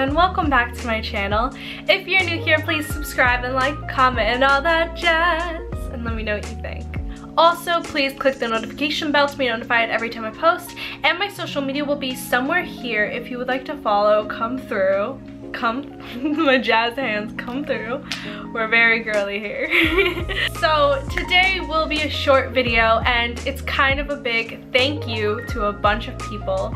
and welcome back to my channel. If you're new here, please subscribe and like, comment, and all that jazz, and let me know what you think. Also, please click the notification bell to be notified every time I post, and my social media will be somewhere here if you would like to follow. Come through. My jazz hands come through. We're very girly here. So today will be a short video, and it's kind of a big thank you to a bunch of people.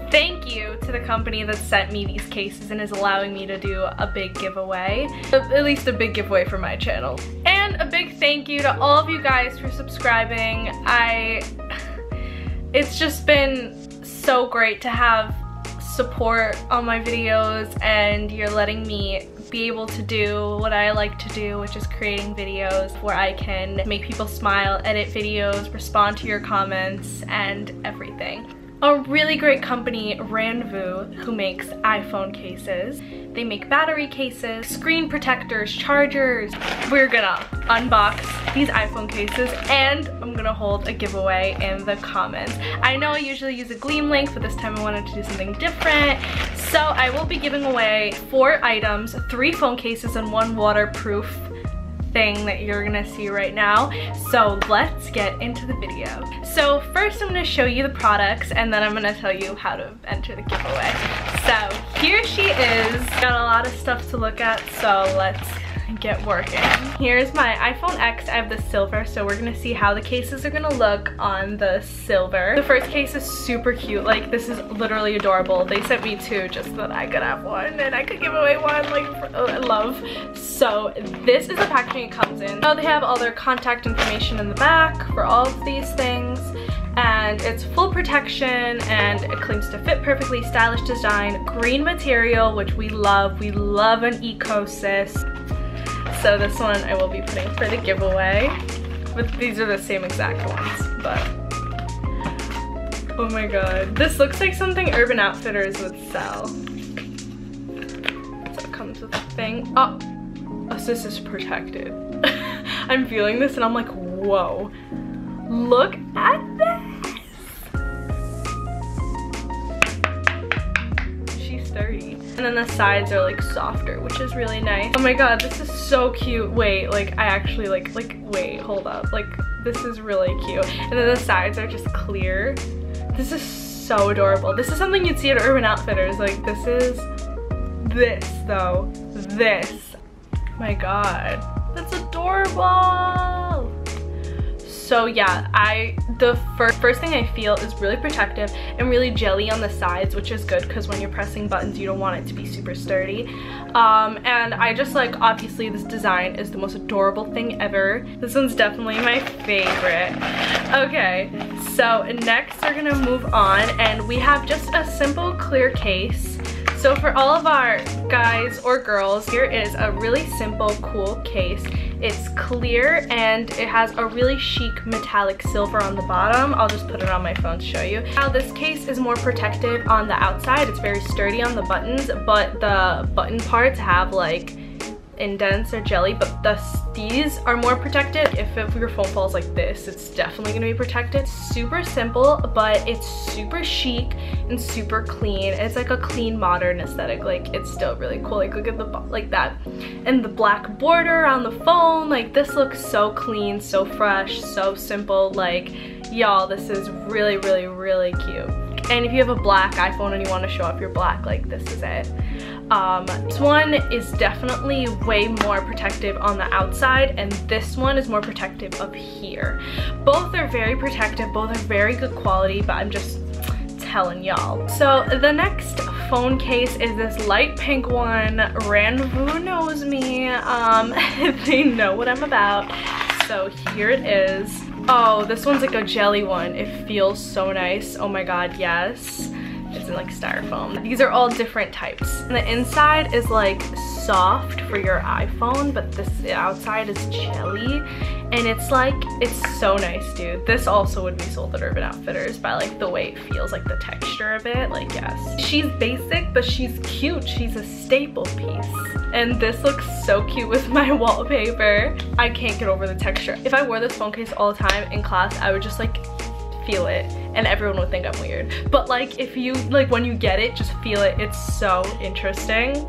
Thank you to the company that sent me these cases and is allowing me to do a big giveaway. At least a big giveaway for my channel. And a big thank you to all of you guys for subscribing. It's just been so great to have support on my videos, and you're letting me be able to do what I like to do, which is creating videos where I can make people smile, edit videos, respond to your comments, and everything. A really great company, Ranvoo, who makes iPhone cases. They make battery cases, screen protectors, chargers. We're gonna unbox these iPhone cases, and I'm gonna hold a giveaway in the comments. I know I usually use a Gleam link, but this time I wanted to do something different. So I will be giving away 4 items, 3 phone cases, and 1 waterproof thing that you're gonna see right now. So let's get into the video. So first I'm gonna show you the products, and then I'm gonna tell you how to enter the giveaway. So here she is. Got a lot of stuff to look at, so let's get working. Here's my iPhone X. I have the silver, so we're gonna see how the cases are gonna look on the silver. The first case is super cute. Like, this is literally adorable. They sent me 2 just so that I could have one and I could give away one, like, I love. So this is the packaging it comes in. So they have all their contact information in the back for all of these things, and it's full protection, and it claims to fit perfectly, stylish design, green material, which we love. We love an CASSES. So this one I will be putting for the giveaway. But these are the same exact ones, but oh my god. This looks like something Urban Outfitters would sell. So it comes with a thing. Oh, so this is protected. I'm feeling this and I'm like, whoa. Look at this. She's sturdy. And then the sides are like softer, which is really nice. Oh my god, this is so cute. Wait, like I actually wait, hold up. Like, this is really cute. And then the sides are just clear. This is so adorable. This is something you'd see at Urban Outfitters. Like, this though. This. My god. That's adorable. So yeah, the first thing I feel is really protective and really jelly on the sides, which is good because when you're pressing buttons, you don't want it to be super sturdy. And I just like, obviously this design is the most adorable thing ever. This one's definitely my favorite. Okay, so next we're gonna move on, and we have just a simple clear case. So for all of our guys or girls, here is a really simple, cool case. It's clear and it has a really chic metallic silver on the bottom. I'll just put it on my phone to show you. Now this case is more protective on the outside. It's very sturdy on the buttons, but the button parts have like indents or jelly, but these are more protected. If your phone falls like this, it's definitely gonna be protected. Super simple, but it's super chic and super clean. It's like a clean modern aesthetic. Like, it's still really cool. Like, look at the like that, and the black border on the phone. Like, this looks so clean, so fresh, so simple. Like, y'all, this is really, really, really cute. And if you have a black iPhone and you want to show off your black, like, this is it. This one is definitely way more protective on the outside, and this one is more protective up here. Both are very protective, both are very good quality, but I'm just telling y'all. So the next phone case is this light pink one. Ranvoo knows me. They know what I'm about. So here it is. Oh, this one's like a jelly one. It feels so nice. Oh my god, yes. It's in like styrofoam. These are all different types. And the inside is like soft for your iPhone, but this outside is jelly. And it's like, it's so nice, dude. This also would be sold at Urban Outfitters by like the way it feels, like the texture of it, like, yes. She's basic, but she's cute. She's a staple piece. And this looks so cute with my wallpaper. I can't get over the texture. If I wore this phone case all the time in class, I would just like feel it, and everyone would think I'm weird. But like if you, like when you get it, just feel it. It's so interesting.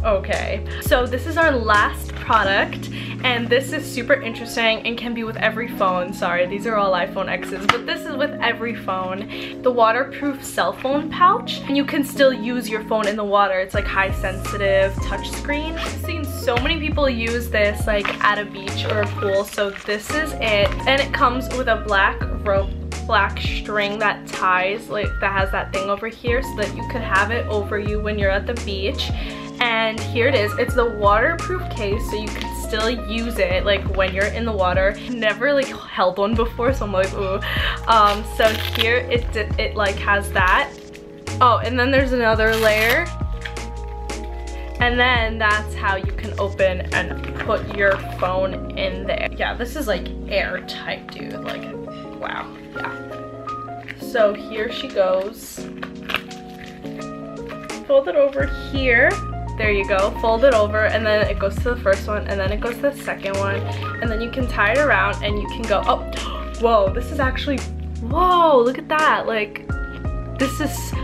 Okay, so this is our last product, and this is super interesting and can be with every phone. Sorry, these are all iPhone X's, but this is with every phone. The waterproof cell phone pouch, and you can still use your phone in the water. It's like high sensitive touchscreen. I've seen so many people use this like at a beach or a pool, so this is it. And it comes with a black rope, black string that ties, like that has that thing over here so that you could have it over you when you're at the beach. And here it is. It's the waterproof case, so you can still use it like when you're in the water. Never like held one before, so I'm like, ooh. So here it like has that. Oh, and then there's another layer. And then that's how you can open and put your phone in there. Yeah, this is like airtight, dude. Like, wow, yeah. So here she goes. Fold it over here. There you go, fold it over, and then it goes to the first one, and then it goes to the second one, and then you can tie it around and you can go, oh, whoa, this is actually, whoa, look at that. Like, this is,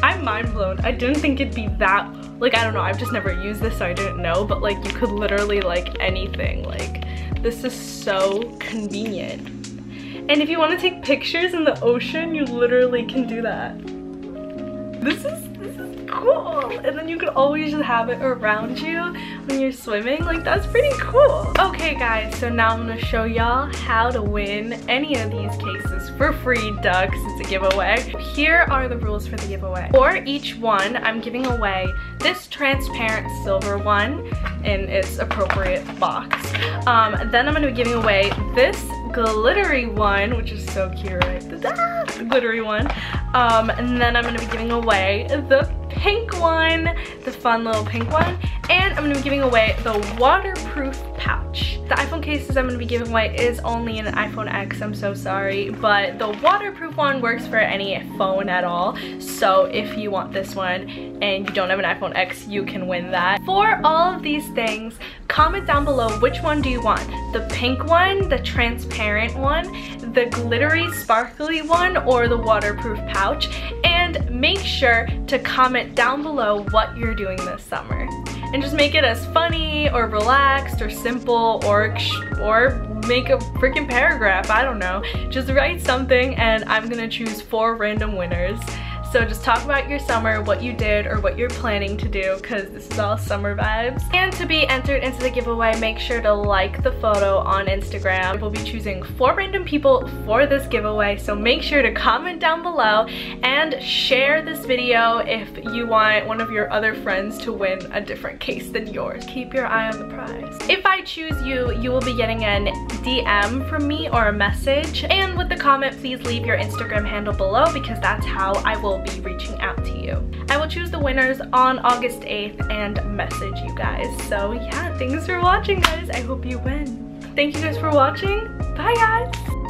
I'm mind blown. I didn't think it'd be that, like, I don't know, I've just never used this, so I didn't know, but like you could literally like anything. Like, this is so convenient. And if you want to take pictures in the ocean, you literally can do that. This is cool. And then you could always just have it around you when you're swimming. Like, that's pretty cool. Okay guys, so now I'm gonna show y'all how to win any of these cases for free, ducks. It's a giveaway. Here are the rules for the giveaway. For each one, I'm giving away this transparent silver one in its appropriate box. Then I'm gonna be giving away this glittery one, which is so cute, right? The glittery one. And then I'm gonna be giving away the pink one, the fun little pink one, and I'm gonna be giving away the waterproof pouch. The iPhone cases I'm gonna be giving away is only an iPhone X, I'm so sorry, but the waterproof one works for any phone at all. So if you want this one and you don't have an iPhone X, you can win that. For all of these things, comment down below which one do you want. The pink one, the transparent one, the glittery sparkly one, or the waterproof pouch. And make sure to comment down below what you're doing this summer. And just make it as funny or relaxed or simple or make a freaking paragraph, I don't know. Just write something and I'm gonna choose 4 random winners. So just talk about your summer, what you did or what you're planning to do, because this is all summer vibes. And to be entered into the giveaway, make sure to like the photo on Instagram. We'll be choosing 4 random people for this giveaway, so make sure to comment down below and share this video if you want one of your other friends to win a different case than yours. Keep your eye on the prize. If I choose you, you will be getting an DM from me or a message. And with the comment, please leave your Instagram handle below, because that's how I will be reaching out to you. I will choose the winners on August 8th and message you guys. So yeah, thanks for watching guys. I hope you win. Thank you guys for watching. Bye guys.